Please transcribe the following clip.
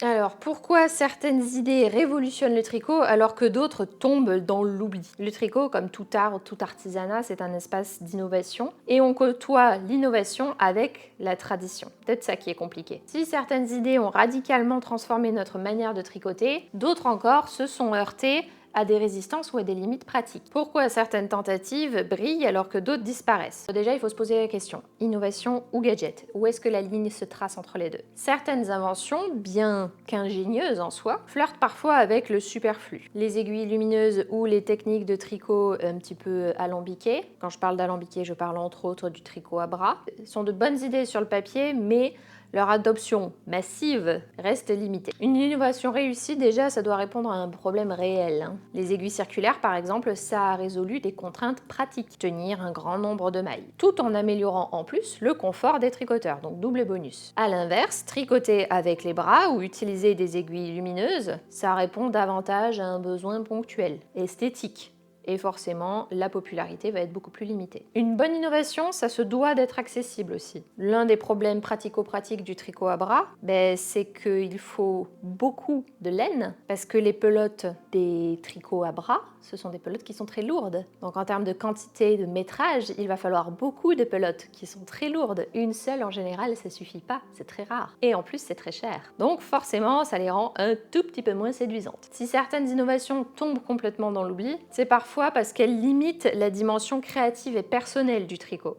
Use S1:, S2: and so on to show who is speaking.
S1: Alors, pourquoi certaines idées révolutionnent le tricot alors que d'autres tombent dans l'oubli? Le tricot, comme tout art ou tout artisanat, c'est un espace d'innovation et on côtoie l'innovation avec la tradition. Peut-être ça qui est compliqué. Si certaines idées ont radicalement transformé notre manière de tricoter, d'autres encore se sont heurtées à des résistances ou à des limites pratiques. Pourquoi certaines tentatives brillent alors que d'autres disparaissent? Déjà, il faut se poser la question, innovation ou gadget? Où est-ce que la ligne se trace entre les deux? Certaines inventions, bien qu'ingénieuses en soi, flirtent parfois avec le superflu. Les aiguilles lumineuses ou les techniques de tricot un petit peu alambiquées, quand je parle d'alambiqué, je parle entre autres du tricot à bras, sont de bonnes idées sur le papier, mais leur adoption massive reste limitée. Une innovation réussie, déjà, ça doit répondre à un problème réel. Les aiguilles circulaires, par exemple, ça a résolu des contraintes pratiques, tenir un grand nombre de mailles, tout en améliorant en plus le confort des tricoteurs, donc double bonus. A l'inverse, tricoter avec les bras ou utiliser des aiguilles lumineuses, ça répond davantage à un besoin ponctuel, esthétique. Et forcément, la popularité va être beaucoup plus limitée. Une bonne innovation, ça se doit d'être accessible aussi. L'un des problèmes pratico-pratiques du tricot à bras, c'est qu'il faut beaucoup de laine, parce que les pelotes des tricots à bras, ce sont des pelotes qui sont très lourdes. Donc en termes de quantité de métrage, il va falloir beaucoup de pelotes qui sont très lourdes. Une seule, en général, ça suffit pas, c'est très rare. Et en plus, c'est très cher. Donc forcément, ça les rend un tout petit peu moins séduisantes. Si certaines innovations tombent complètement dans l'oubli, c'est parfois parce qu'elles limitent la dimension créative et personnelle du tricot.